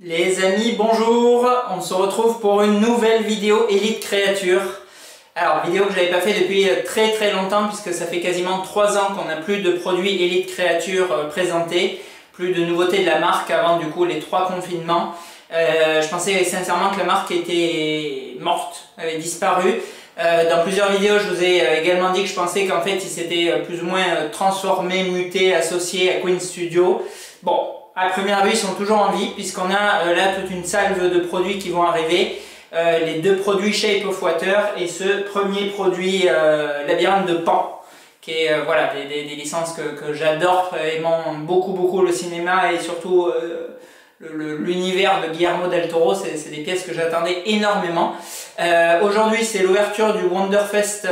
Les amis, bonjour! On se retrouve pour une nouvelle vidéo Elite Créature. Alors, vidéo que je n'avais pas fait depuis très longtemps puisque ça fait quasiment 3 ans qu'on n'a plus de produits Elite Créature présentés, plus de nouveautés de la marque avant du coup les 3 confinements. Je pensais sincèrement que la marque était morte, avait disparu. Dans plusieurs vidéos, je vous ai également dit que je pensais qu'en fait, ils s'étaient plus ou moins transformés, mutés, associés à Queen Studio. Bon, à première vue, ils sont toujours en vie puisqu'on a là toute une salve de produits qui vont arriver. Les 2 produits Shape of Water et ce premier produit Labyrinthe de Pan, qui est voilà, des licences que j'adore, aimant beaucoup le cinéma et surtout l'univers de Guillermo del Toro. C'est des pièces que j'attendais énormément. Aujourd'hui, c'est l'ouverture du Wonderfest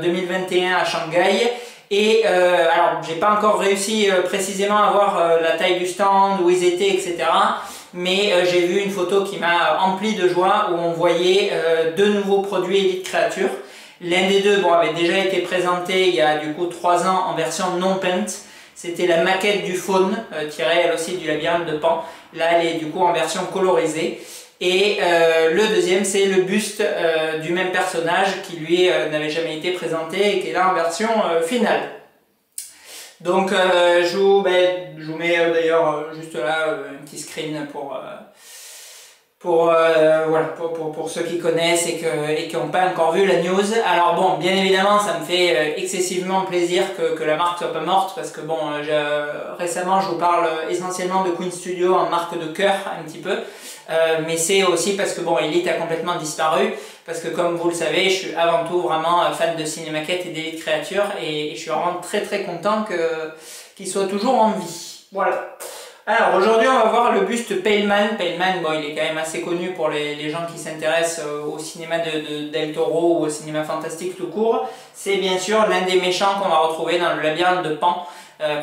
2021 à Shanghai. Et alors, j'ai pas encore réussi précisément à voir la taille du stand, où ils étaient, etc. Mais j'ai vu une photo qui m'a empli de joie où on voyait 2 nouveaux produits Elite Créature. L'un des 2 avait déjà été présenté il y a du coup 3 ans en version non paint. C'était la maquette du faune, tirée elle aussi du Labyrinthe de Pan. Là, elle est du coup en version colorisée. Et le deuxième, c'est le buste du même personnage qui lui n'avait jamais été présenté et qui est là en version finale. Donc je vous mets d'ailleurs juste là un petit screen pour ceux qui connaissent et qui n'ont pas encore vu la news. Alors bon, bien évidemment, ça me fait excessivement plaisir que la marque soit pas morte parce que bon, récemment, je vous parle essentiellement de Queen Studio en marque de cœur un petit peu. Mais c'est aussi parce que bon, Elite a complètement disparu, parce que comme vous le savez, je suis avant tout vraiment fan de Cinemaquette et d'Elite Créature et je suis vraiment très content qu'il soit toujours en vie. Voilà. Alors aujourd'hui, on va voir le buste Paleman. Paleman, bon, il est quand même assez connu pour les gens qui s'intéressent au cinéma de Del Toro ou au cinéma fantastique tout court. C'est bien sûr l'un des méchants qu'on va retrouver dans le Labyrinthe de Pan.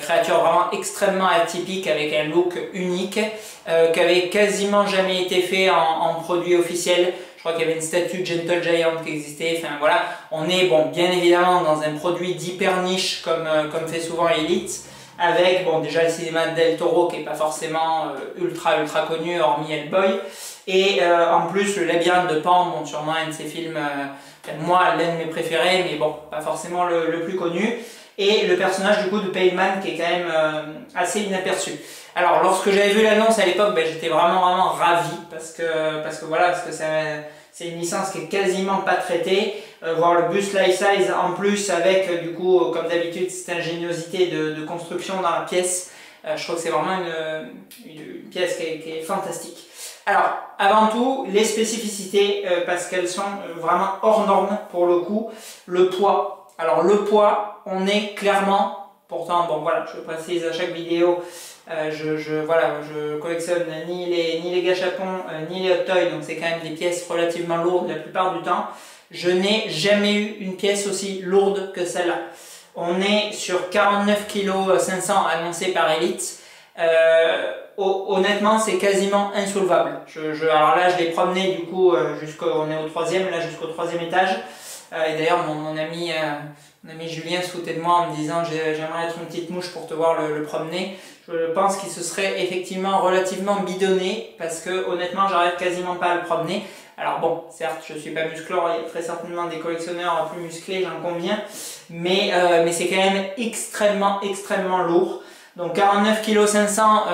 Créature vraiment extrêmement atypique avec un look unique qui avait quasiment jamais été fait en produit officiel. Je crois qu'il y avait une statue de Gentle Giant qui existait. Enfin voilà, on est bon, bien évidemment dans un produit d'hyper niche comme fait souvent Elite, avec bon, déjà le cinéma de Del Toro qui n'est pas forcément ultra connu hormis Hellboy, et en plus le Labyrinthe de Pan, bon, sûrement un de ses films, moi l'un de mes préférés, mais bon, pas forcément le plus connu. Et le personnage du coup de Paleman qui est quand même assez inaperçu. Alors lorsque j'avais vu l'annonce à l'époque, j'étais vraiment ravi parce que c'est une licence qui est quasiment pas traitée. Voir le buste life size en plus avec du coup comme d'habitude cette ingéniosité de construction dans la pièce, je trouve que c'est vraiment une pièce qui est fantastique. Alors avant tout les spécificités parce qu'elles sont vraiment hors normes pour le coup. Le poids. Alors le poids, on est clairement, pourtant bon voilà, je précise à chaque vidéo, je collectionne ni les gâchapons ni les hot toys, donc c'est quand même des pièces relativement lourdes la plupart du temps. Je n'ai jamais eu une pièce aussi lourde que celle-là. On est sur 49 kg 500 annoncé par Elite. Honnêtement, c'est quasiment insoulevable. Alors là, je l'ai promené du coup on est au 3e, là jusqu'au 3e étage. Et d'ailleurs mon ami Julien se foutait de moi en me disant j'aimerais être une petite mouche pour te voir le promener. Je pense qu'il se serait effectivement relativement bidonné parce que honnêtement j'arrive quasiment pas à le promener. Alors bon, certes je suis pas musclore, il y a très certainement des collectionneurs plus musclés, j'en conviens, mais c'est quand même extrêmement lourd. Donc 49 kg 500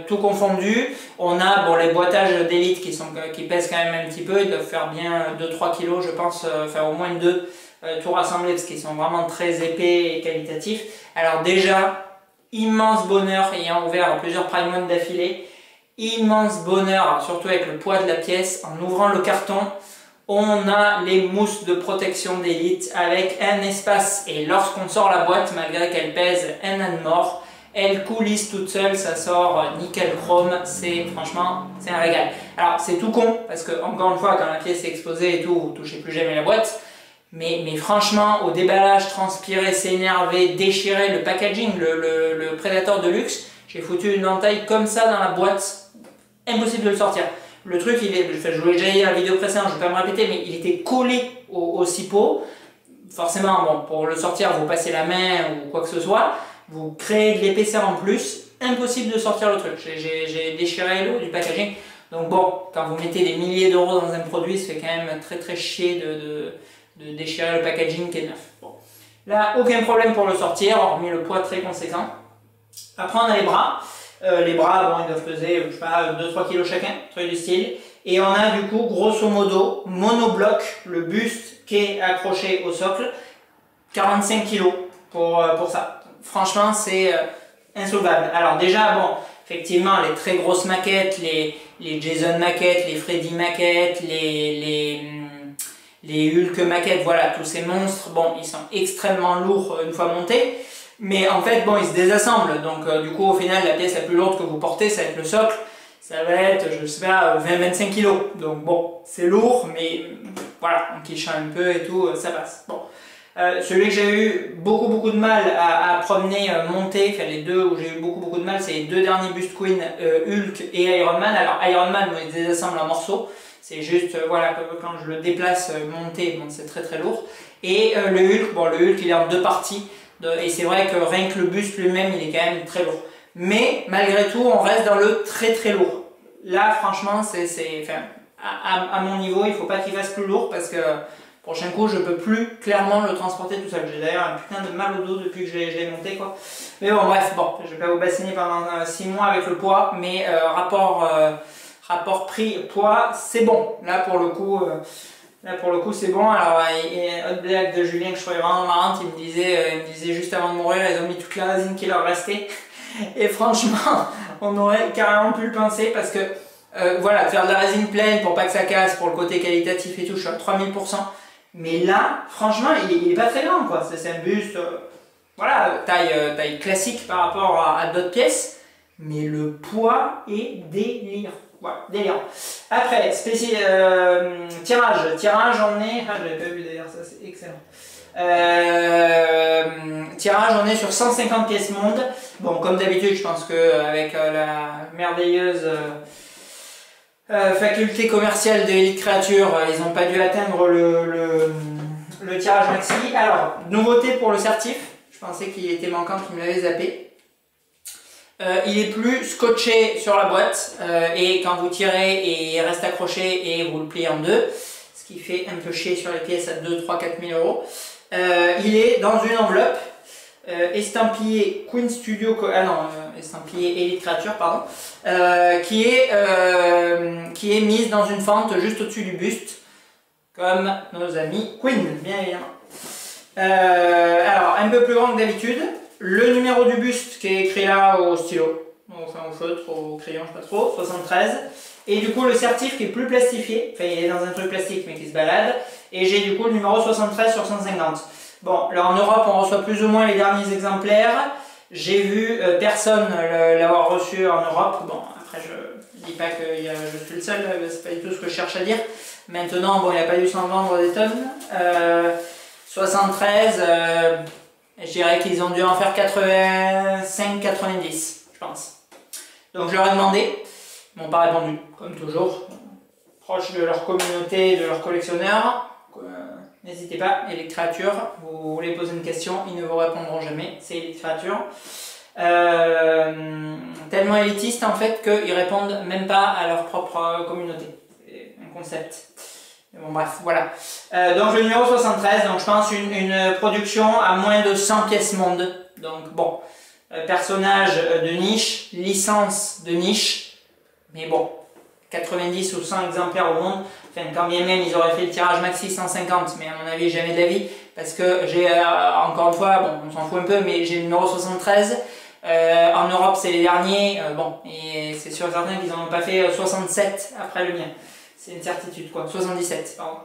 tout confondu. On a bon, les boîtages d'Elite qui pèsent quand même un petit peu, ils doivent faire bien 2-3 kg je pense, enfin au moins 2 tout rassemblés parce qu'ils sont vraiment très épais et qualitatifs. Alors déjà, immense bonheur ayant ouvert plusieurs Prime One d'affilée, immense bonheur, surtout avec le poids de la pièce, en ouvrant le carton, on a les mousses de protection d'Elite avec un espace et lorsqu'on sort la boîte, malgré qu'elle pèse un âne mort, elle coulisse toute seule, ça sort nickel chrome, franchement, c'est un régal. Alors c'est tout con, parce que encore une fois, quand la pièce est exposée et tout, vous touchez plus jamais la boîte, mais franchement, au déballage, transpirer, s'énerver, déchirer le packaging, le Predator de luxe, j'ai foutu une entaille comme ça dans la boîte, impossible de le sortir. Le truc, je vous l'ai déjà dit dans la vidéo précédente, je ne vais pas me répéter, mais il était collé au cipeau. Forcément, bon, pour le sortir, vous passez la main ou quoi que ce soit. Vous créez de l'épaisseur en plus, impossible de sortir le truc. J'ai déchiré le haut du packaging. Donc bon, quand vous mettez des milliers d'euros dans un produit, ça fait quand même très très chier de déchirer le packaging qui est neuf. Bon. Là, aucun problème pour le sortir, hormis le poids très conséquent. Après, on a les bras. Les bras, bon, ils doivent peser, je sais pas, 2-3 kg chacun, truc du style. Et on a du coup, grosso modo, monobloc, le buste qui est accroché au socle, 45 kg pour ça. Franchement, c'est insolvable. Alors déjà, bon, effectivement, les très grosses maquettes, les Jason maquettes, les Freddy maquettes, les Hulk maquettes, voilà, tous ces monstres, bon, ils sont extrêmement lourds une fois montés. Mais en fait, bon, ils se désassemblent. Donc, du coup, au final, la pièce la plus lourde que vous portez, ça va être le socle. Ça va être, je sais pas, 20-25 kg. Donc, bon, c'est lourd, mais voilà, on quiche un peu et tout, ça passe. Bon. Celui que j'ai eu beaucoup de mal à promener, monter, enfin les deux où j'ai eu beaucoup de mal, c'est les deux derniers Bust Queen, Hulk et Iron Man. Alors, Iron Man, moi, il se désassemble en morceaux. C'est juste, voilà, quand je le déplace, monter, bon, c'est très lourd. Et le Hulk, bon, le Hulk, il est en deux parties. Et c'est vrai que rien que le buste lui-même, il est quand même très lourd. Mais malgré tout, on reste dans le très lourd. Là, franchement, enfin, à mon niveau, il ne faut pas qu'il fasse plus lourd parce que prochain coup, je ne peux plus clairement le transporter tout seul. J'ai d'ailleurs un putain de mal au dos depuis que je l'ai monté, quoi. Mais bon, bref, bon, je ne vais pas vous bassiner pendant 6 mois avec le poids, mais rapport prix-poids, c'est bon. Là, pour le coup... c'est bon. Alors, il y a une autre blague de Julien que je trouvais vraiment marrante. Il me disait juste avant de mourir, ils ont mis toute la résine qui leur restait. Et franchement, on aurait carrément pu le penser parce que, voilà, faire de la résine pleine pour pas que ça casse, pour le côté qualitatif et tout, je suis à 3000%. Mais là, franchement, il est pas très grand, quoi. C'est un buste, voilà, taille classique par rapport à d'autres pièces. Mais le poids est délire. Voilà, délirant. Après, tirage, on est... Ah, j'avais pas vu d'ailleurs, ça c'est excellent. Tirage, on est sur 150 pièces monde. Bon, comme d'habitude, je pense qu'avec la merveilleuse faculté commerciale de Elite Creature, ils n'ont pas dû atteindre le tirage maxi. Alors, nouveauté pour le certif. Je pensais qu'il était manquant, qu'il me l'avait zappé. Il est plus scotché sur la boîte et quand vous tirez, il reste accroché et vous le pliez en deux, ce qui fait un peu chier sur les pièces à 2, 3, 4 000 euros. Il est dans une enveloppe estampillé Queen Studio, estampillé Elite Creature, pardon, qui est mise dans une fente juste au-dessus du buste, comme nos amis Queen, bien évidemment. Alors, un peu plus grand que d'habitude. Le numéro du buste qui est écrit là au stylo, enfin au feutre, au crayon, je sais pas trop, 73. Et du coup le certif qui est plus plastifié, enfin il est dans un truc plastique mais qui se balade. Et j'ai du coup le numéro 73 sur 150. Bon, là en Europe on reçoit plus ou moins les derniers exemplaires. J'ai vu personne l'avoir reçu en Europe. Bon, après je dis pas que je suis le seul, c'est pas du tout ce que je cherche à dire. Maintenant, bon, il n'a pas dû s'en vendre des tonnes. 73... je dirais qu'ils ont dû en faire 85-90, je pense. Donc je leur ai demandé, ils m'ont pas répondu, comme toujours. Proche de leur communauté, de leurs collectionneurs. N'hésitez pas, Elite Creature, vous voulez poser une question, ils ne vous répondront jamais, c'est Elite Creature. Tellement élitiste en fait qu'ils répondent même pas à leur propre communauté. C'est un concept. Bon bref, voilà. Donc le numéro 73, donc je pense une production à moins de 100 pièces monde. Donc bon, personnage de niche, licence de niche, mais bon, 90 ou 100 exemplaires au monde. Enfin, quand bien même ils auraient fait le tirage maxi 150, mais à mon avis jamais de la vie, parce que j'ai encore une fois, bon on s'en fout un peu, mais j'ai le numéro 73. En Europe c'est les derniers, bon, et c'est sûr et certain qu'ils n'en ont pas fait 67 après le mien. C'est une certitude quoi, 77, pardon.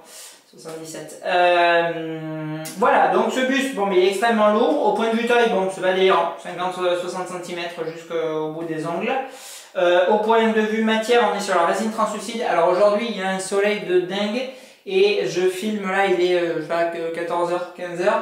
77. Voilà, donc ce buste, bon, mais il est extrêmement lourd. Au point de vue taille, bon, c'est pas délirant, 50-60 cm jusqu'au bout des ongles. Au point de vue matière, on est sur la résine translucide. Alors aujourd'hui, il y a un soleil de dingue et je filme là, il est je sais pas, 14h, 15h.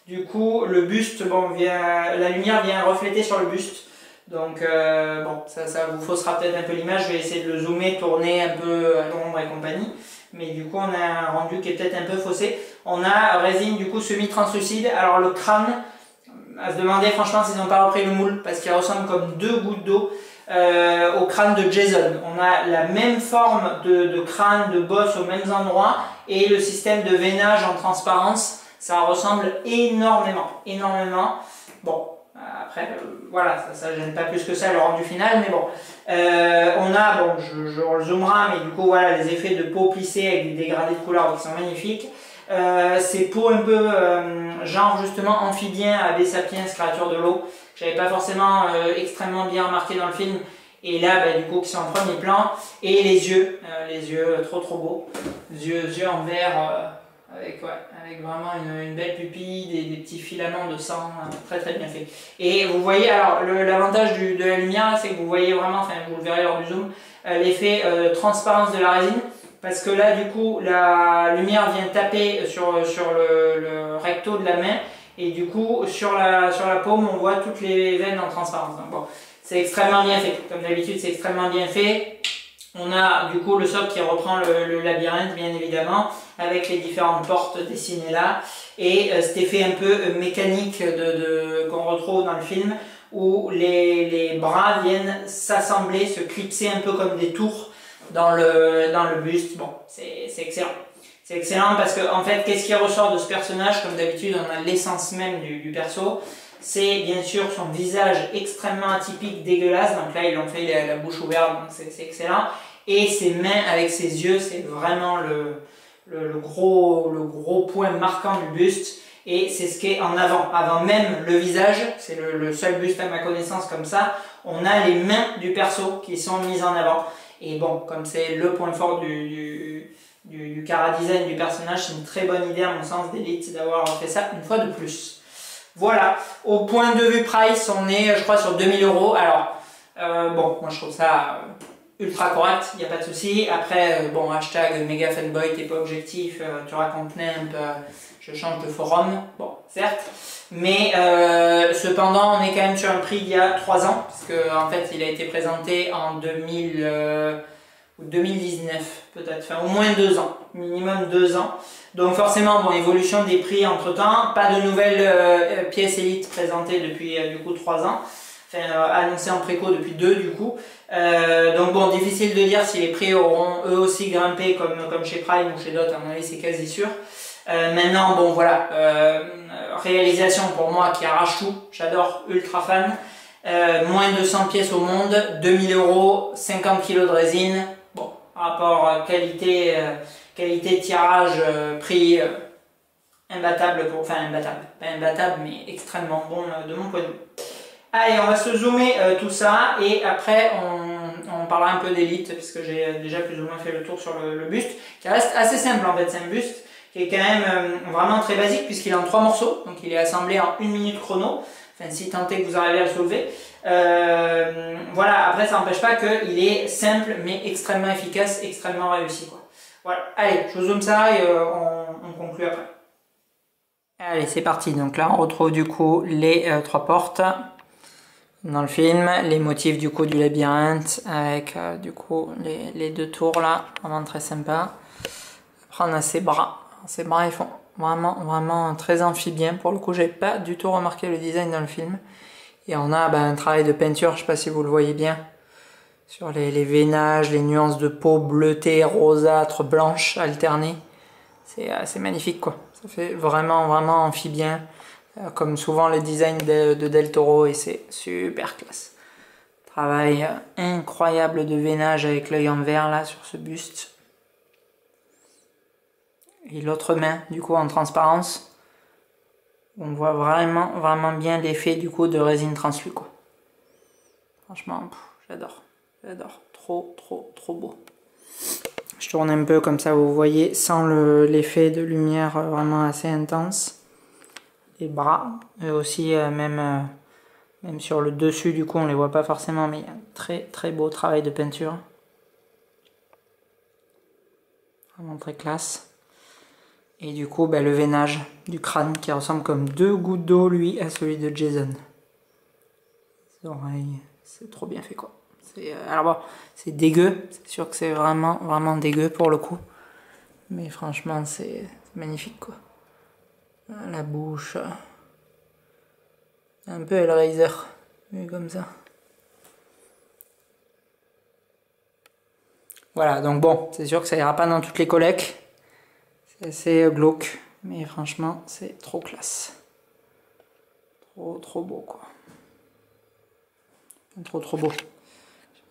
Du coup, le buste, bon, la lumière vient refléter sur le buste. Donc bon, ça vous faussera peut-être un peu l'image, je vais essayer de le zoomer, tourner un peu à l'ombre et compagnie. Mais du coup on a un rendu qui est peut-être un peu faussé. On a résine du coup semi-translucide. Alors le crâne, à se demander franchement s'ils n'ont pas repris le moule, parce qu'il ressemble comme deux gouttes d'eau. au crâne de Jason. On a la même forme de crâne, de bosse aux mêmes endroits et le système de veinage en transparence, ça ressemble énormément, énormément. Bon, après, voilà, ça gêne pas plus que ça le rendu final, mais bon. On a, bon, je rezoomera, mais du coup, voilà, les effets de peau plissée avec des dégradés de couleurs qui sont magnifiques. Ces peaux un peu, genre justement amphibien, Abbé Sapiens, créature de l'eau, que j'avais pas forcément extrêmement bien remarqué dans le film. Et là, bah, du coup, qui sont en premier plan. Et les yeux trop beaux. Yeux en verre, avec vraiment une belle pupille, des petits filaments de sang, très très bien fait. Et vous voyez, alors l'avantage de la lumière, c'est que vous voyez vraiment, enfin vous le verrez lors du zoom, l'effet transparence de la résine. Parce que là, du coup, la lumière vient taper sur le recto de la main. Et du coup, sur la paume, on voit toutes les veines en transparence. Donc, bon, c'est extrêmement bien fait. Comme d'habitude, c'est extrêmement bien fait. On a du coup le socle qui reprend le labyrinthe, bien évidemment, avec les différentes portes dessinées là. Et cet effet un peu mécanique qu'on retrouve dans le film, où les bras viennent s'assembler, se clipser un peu comme des tours dans le buste. Bon, c'est excellent. C'est excellent parce que, en fait, qu'est-ce qui ressort de ce personnage? Comme d'habitude, on a l'essence même du perso. C'est bien sûr son visage extrêmement atypique, dégueulasse. Donc là, ils l'ont fait la bouche ouverte, donc c'est excellent. Et ses mains avec ses yeux, c'est vraiment le gros point marquant du buste. Et c'est ce qui est en avant. Avant même le visage, c'est le seul buste à ma connaissance comme ça, on a les mains du perso qui sont mises en avant. Et bon, comme c'est le point fort du chara-design du personnage, c'est une très bonne idée à mon sens d'Elite d'avoir fait ça une fois de plus. Voilà, au point de vue price, on est je crois sur 2000 €. Alors, bon, moi je trouve ça ultra correct, il n'y a pas de souci. Après, bon, hashtag méga fanboy, t'es pas objectif, tu racontes n'importe, je change de forum, bon, certes. Mais cependant, on est quand même sur un prix d'il y a 3 ans, parce qu'en fait, il a été présenté en 2000 ou 2019, peut-être, enfin au moins 2 ans, minimum 2 ans. Donc forcément, bon, évolution des prix entre temps, pas de nouvelles pièces Elite présentées depuis du coup 3 ans, enfin annoncées en préco depuis 2 du coup. Donc bon, difficile de dire si les prix auront eux aussi grimpé comme chez Prime ou chez d'autres, à mon avis c'est quasi sûr. Maintenant, bon voilà, réalisation pour moi qui arrache tout, j'adore, ultra fan. Moins de 100 pièces au monde, 2000 €, 50 kg de résine. Bon, rapport qualité, tirage, prix, imbattable, enfin imbattable, pas imbattable, mais extrêmement bon de mon point de vue. Allez, on va se zoomer tout ça et après on parlera un peu d'Elite puisque j'ai déjà plus ou moins fait le tour sur le buste qui reste assez simple en fait, c'est un buste qui est quand même vraiment très basique puisqu'il est en 3 morceaux, donc il est assemblé en 1 minute chrono, enfin si tant est que vous arrivez à le soulever. Voilà, après ça n'empêche pas qu'il est simple mais extrêmement efficace, extrêmement réussi quoi. Voilà, allez, je zoome ça et on conclut après. Allez, c'est parti, donc là on retrouve du coup les 3 portes dans le film, les motifs du coup du labyrinthe avec du coup les 2 tours là, vraiment très sympa. Après on a ses bras ils font vraiment très amphibien, pour le coup j'avais pas du tout remarqué le design dans le film. Et on a un travail de peinture, je sais pas si vous le voyez bien, sur les veinages, les nuances de peau bleutée, rosâtre, blanche alternées. C'est magnifique quoi, ça fait vraiment amphibien. Comme souvent les designs de Del Toro et c'est super classe. Travail incroyable de veinage avec l'œil en verre là sur ce buste. Et l'autre main du coup en transparence. On voit vraiment bien l'effet du coup de résine translu quoi. Franchement, j'adore. Trop beau. Je tourne un peu comme ça vous voyez sans l'effet de lumière vraiment assez intense. Les bras, eux aussi, même sur le dessus, du coup, on les voit pas forcément, mais il y a un très beau travail de peinture. Vraiment très classe. Et du coup, le veinage du crâne qui ressemble comme 2 gouttes d'eau, lui, à celui de Jason. Les oreilles, c'est trop bien fait, quoi. Alors bon, c'est dégueu, c'est sûr que c'est vraiment dégueu pour le coup. Mais franchement, c'est magnifique, quoi. La bouche, un peu Hellraiser, vu comme ça. Voilà, donc bon, c'est sûr que ça ira pas dans toutes les collects. C'est assez glauque, mais franchement, c'est trop classe. Trop beau, quoi. Trop beau. Je sais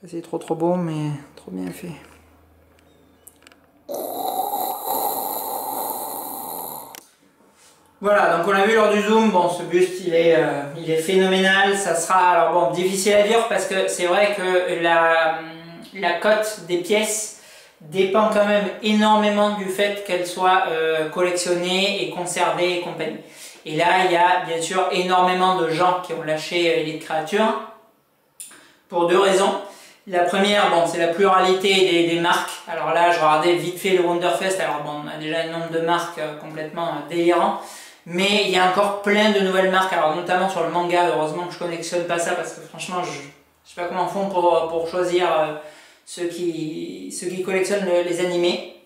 pas si c'est trop beau, mais trop bien fait. Voilà, donc on l'a vu lors du zoom, bon ce buste il est phénoménal, ça sera alors bon difficile à dire parce que c'est vrai que la cote des pièces dépend quand même énormément du fait qu'elles soient collectionnées et conservées et compagnie. Et là il y a bien sûr énormément de gens qui ont lâché Elite Creature pour deux raisons. La première, bon, c'est la pluralité des marques. Alors là, je regardais vite fait le Wonderfest. Alors bon, on a déjà un nombre de marques complètement délirant. Mais il y a encore plein de nouvelles marques. Alors notamment sur le manga, heureusement que je collectionne pas ça parce que franchement, je sais pas comment font pour choisir ceux qui collectionnent les animés.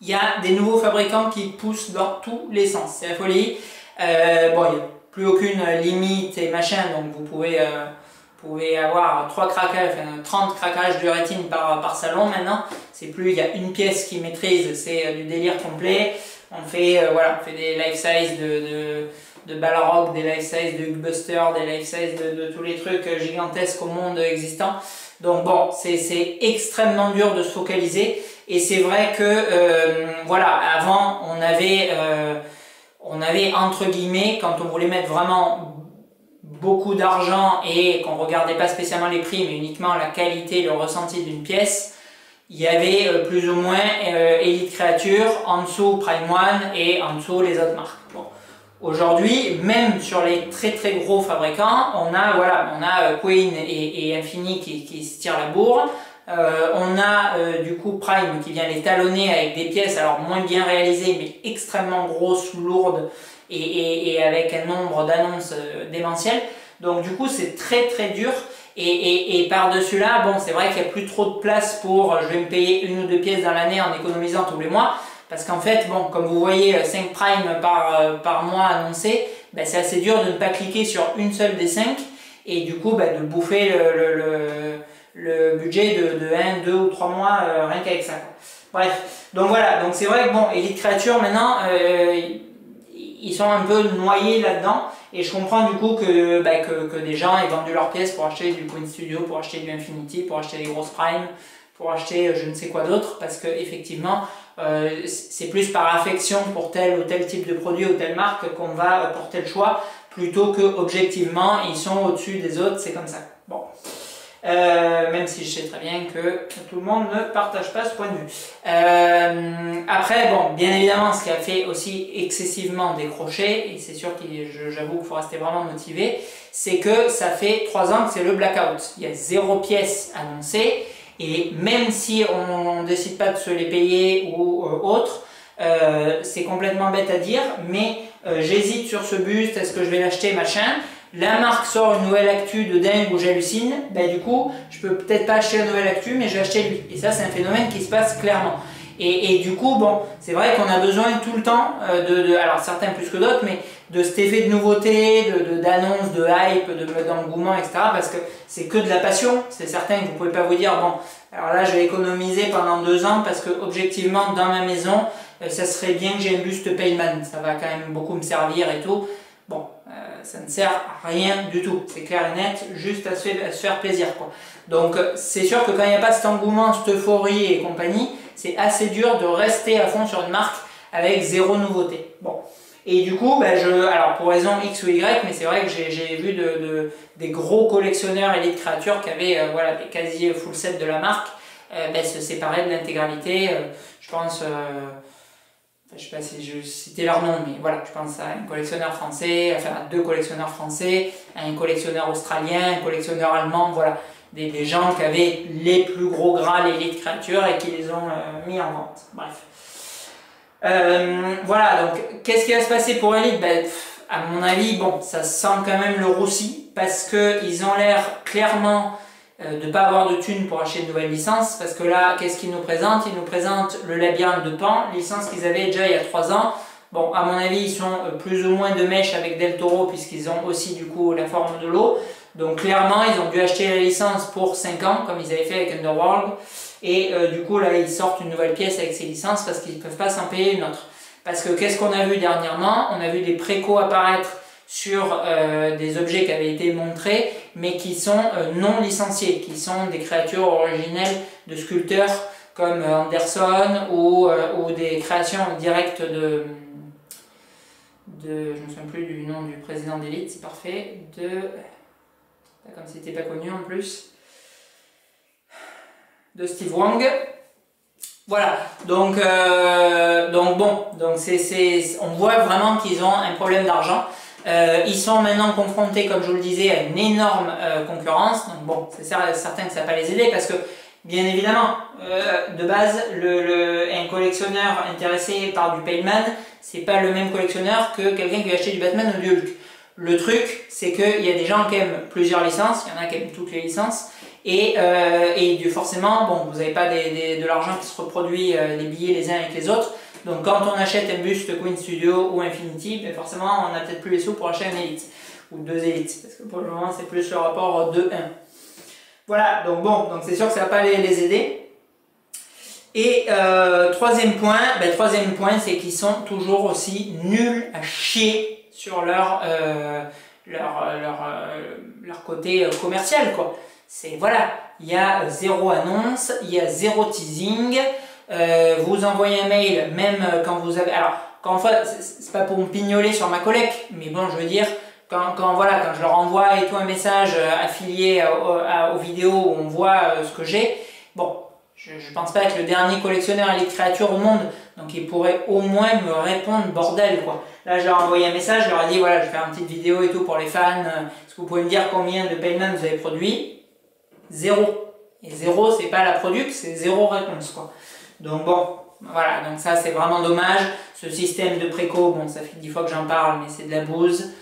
Il y a des nouveaux fabricants qui poussent dans tous les sens. C'est la folie. Bon, il n'y a plus aucune limite et machin, donc vous pouvez avoir 30 craquages de rétine par salon maintenant. C'est plus, il y a une pièce qui maîtrise, c'est du délire complet. On fait, voilà, on fait des life size de Balrog, des life size de Hulkbuster, des life size de tous les trucs gigantesques au monde existant. Donc bon, c'est extrêmement dur de se focaliser. Et c'est vrai que, voilà, avant, on avait entre guillemets, quand on voulait mettre vraiment beaucoup d'argent et qu'on regardait pas spécialement les prix mais uniquement la qualité, le ressenti d'une pièce, il y avait plus ou moins Elite Creature, en dessous Prime One et en dessous les autres marques. Bon. Aujourd'hui, même sur les très gros fabricants, on a Queen et Infini qui se tirent la bourre. On a du coup Prime qui vient les talonner avec des pièces alors moins bien réalisées mais extrêmement grosses, lourdes et avec un nombre d'annonces démentiel. Donc du coup c'est très dur et par-dessus là, bon c'est vrai qu'il n'y a plus trop de place pour je vais me payer une ou deux pièces dans l'année en économisant tous les mois parce qu'en fait, bon comme vous voyez 5 Prime par mois annoncés, ben, c'est assez dur de ne pas cliquer sur une seule des 5 et du coup ben, de bouffer le budget de 1, 2 ou 3 mois rien qu'avec ça. Bref, donc voilà, donc c'est vrai que bon, Elite Creature maintenant, ils sont un peu noyés là-dedans et je comprends du coup que des gens aient vendu leurs pièces pour acheter du Queen Studio, pour acheter du Infinity, pour acheter des grosses Prime, pour acheter je ne sais quoi d'autre parce que effectivement c'est plus par affection pour tel ou tel type de produit ou telle marque qu'on va porter le choix plutôt que objectivement ils sont au-dessus des autres, c'est comme ça. Bon. Même si je sais très bien que tout le monde ne partage pas ce point de vue. Après, bon, bien évidemment, ce qui a fait aussi excessivement décrocher, et c'est sûr que j'avoue qu'il faut rester vraiment motivé, c'est que ça fait 3 ans que c'est le blackout. Il y a 0 pièce annoncée, et même si on ne décide pas de se les payer ou autre, c'est complètement bête à dire, mais j'hésite sur ce buste, est-ce que je vais l'acheter, machin. La marque sort une nouvelle actu de dingue où j'hallucine, ben du coup, je peux peut-être pas acheter la nouvelle actu, mais je vais acheter lui. Et ça, c'est un phénomène qui se passe clairement. Et du coup, bon, c'est vrai qu'on a besoin tout le temps, alors certains plus que d'autres, mais de cet effet de nouveauté, d'annonce, de hype, d'engouement, etc. Parce que c'est que de la passion. C'est certain que vous pouvez pas vous dire, bon, alors là, je vais économiser pendant 2 ans parce que objectivement, dans ma maison, ça serait bien que j'ai un buste Payman. Ça va quand même beaucoup me servir et tout. Bon, ça ne sert à rien du tout, c'est clair et net, juste à se faire plaisir, quoi. Donc c'est sûr que quand il n'y a pas cet engouement, cette euphorie et compagnie, c'est assez dur de rester à fond sur une marque avec 0 nouveauté. Bon, et du coup, ben alors pour raison X ou Y, mais c'est vrai que j'ai vu des gros collectionneurs Elite Creature qui avaient voilà, des quasi full set de la marque, ben, se séparer de l'intégralité, je pense... je sais pas si je citais leur nom, mais voilà, je pense à un collectionneur français, enfin à 2 collectionneurs français, à un collectionneur australien, un collectionneur allemand, voilà, des gens qui avaient les plus gros Graal Elite Creature et qui les ont mis en vente. Bref. Voilà, donc qu'est-ce qui va se passer pour Elite? Ben, à mon avis, bon, ça sent quand même le roussi parce qu'ils ont l'air clairement de ne pas avoir de thunes pour acheter de nouvelles licences, parce que là, qu'est-ce qu'ils nous présentent? Ils nous présentent le Labyrinthe de Pan, licence qu'ils avaient déjà il y a 3 ans. Bon, à mon avis, ils sont plus ou moins de mèche avec Del Toro, puisqu'ils ont aussi du coup la forme de l'eau. Donc clairement, ils ont dû acheter la licence pour 5 ans, comme ils avaient fait avec Underworld. Et du coup là ils sortent une nouvelle pièce avec ces licences parce qu'ils ne peuvent pas s'en payer une autre. Parce que qu'est-ce qu'on a vu dernièrement? On a vu des précos apparaître sur des objets qui avaient été montrés mais qui sont non licenciés, qui sont des créatures originelles de sculpteurs comme Anderson ou des créations directes de je ne me souviens plus du nom du président d'Elite, c'est parfait, comme c'était pas connu en plus, de Steve Wang. Voilà, donc on voit vraiment qu'ils ont un problème d'argent. Ils sont maintenant confrontés, comme je vous le disais, à une énorme concurrence. Donc bon, c'est certain que ça ne va pas les aider parce que, bien évidemment, de base, un collectionneur intéressé par du Pac-Man, c'est pas le même collectionneur que quelqu'un qui va acheter du Batman ou du Hulk. Le truc, c'est qu'il y a des gens qui aiment plusieurs licences, il y en a qui aiment toutes les licences, et forcément, bon, vous n'avez pas de l'argent qui se reproduit les billets les uns avec les autres. Donc quand on achète un buste Queen Studio ou Infinity, ben forcément on n'a peut-être plus les sous pour acheter un Elite, ou 2 Elites, parce que pour le moment c'est plus le rapport 2-1. Voilà, donc bon, c'est sûr que ça ne va pas les aider. Et troisième point, c'est qu'ils sont toujours aussi nuls à chier sur leur côté commercial, quoi. Voilà, il y a zéro annonce, il y a zéro teasing. Vous envoyez un mail, même quand vous avez... Alors, c'est pas pour me pignoler sur ma collecte, mais bon, je veux dire, quand je leur envoie et tout un message affilié aux vidéos où on voit ce que j'ai, bon, je pense pas être le dernier collectionneur Elite Créatures au monde, donc ils pourraient au moins me répondre, bordel, quoi. Là, je leur ai envoyé un message, je leur ai dit, voilà, je vais faire une petite vidéo et tout pour les fans, est-ce que vous pouvez me dire combien de Pac-Man vous avez produit? Zéro. Et zéro, c'est pas la product, c'est zéro réponse, quoi. Donc bon, voilà, donc ça c'est vraiment dommage. Ce système de préco, bon, ça fait 10 fois que j'en parle, mais c'est de la bouse.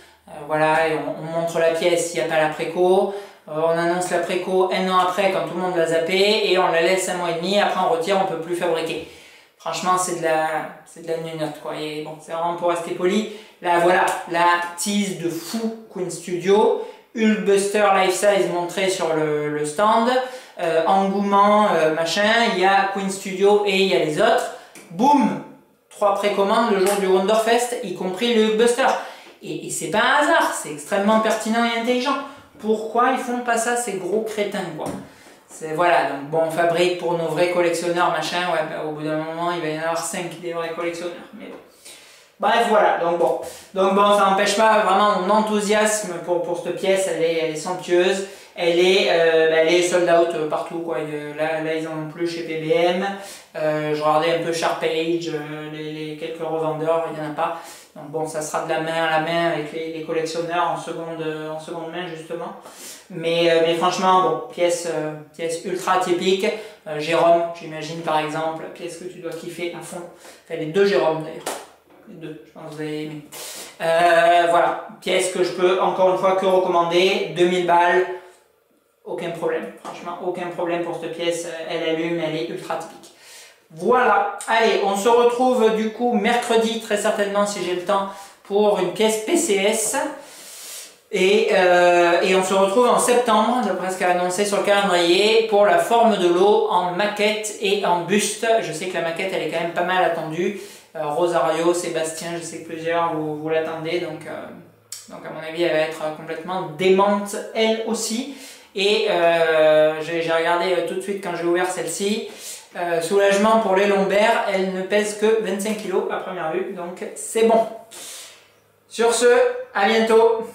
Voilà, et on montre la pièce s'il n'y a pas la préco. On annonce la préco un an après quand tout le monde l'a zappé et on la laisse 1 mois et demi. Après on retire, on peut plus fabriquer. Franchement, c'est de la nunote, quoi. Et bon, c'est vraiment pour rester poli. Là, voilà, la tease de fou Queen Studio. Hulkbuster Life Size montré sur le stand. Engouement, machin. Il y a Queen Studio et il y a les autres. Boum! 3 précommandes le jour du Wonderfest, y compris le Hulkbuster. Et c'est pas un hasard, c'est extrêmement pertinent et intelligent. Pourquoi ils font pas ça, ces gros crétins, quoi? Voilà, donc bon, on fabrique pour nos vrais collectionneurs, machin, ouais, bah, au bout d'un moment, il va y en avoir 5 des vrais collectionneurs. Mais bon. Bref, voilà, donc bon, ça n'empêche pas vraiment mon enthousiasme pour cette pièce, elle est somptueuse. Elle est sold out partout, quoi. Là, ils en ont plus chez PBM. Je regardais un peu Sharpage, les quelques revendeurs, il n'y en a pas. Donc bon, ça sera de la main à la main avec les collectionneurs en seconde main, justement. Mais franchement, bon, pièce ultra typique. Jérôme, j'imagine par exemple, pièce que tu dois kiffer à fond. Enfin, les deux Jérôme d'ailleurs. Les deux, je pense que vous avez aimé. Voilà, pièce que je peux encore une fois que recommander. 2000 balles. Aucun problème, franchement, aucun problème pour cette pièce, elle allume, elle est ultra typique. Voilà, allez, on se retrouve du coup mercredi, très certainement si j'ai le temps, pour une pièce PCS. Et on se retrouve en septembre, d'après ce qu'a annoncé sur le calendrier, pour la forme de l'eau en maquette et en buste. Je sais que la maquette, elle est quand même pas mal attendue. Rosario, Sébastien, je sais que plusieurs vous l'attendez, donc à mon avis, elle va être complètement démente, elle aussi. Et j'ai regardé tout de suite quand j'ai ouvert celle-ci. Soulagement pour les lombaires, elle ne pèse que 25 kg à première vue, donc c'est bon. Sur ce, à bientôt.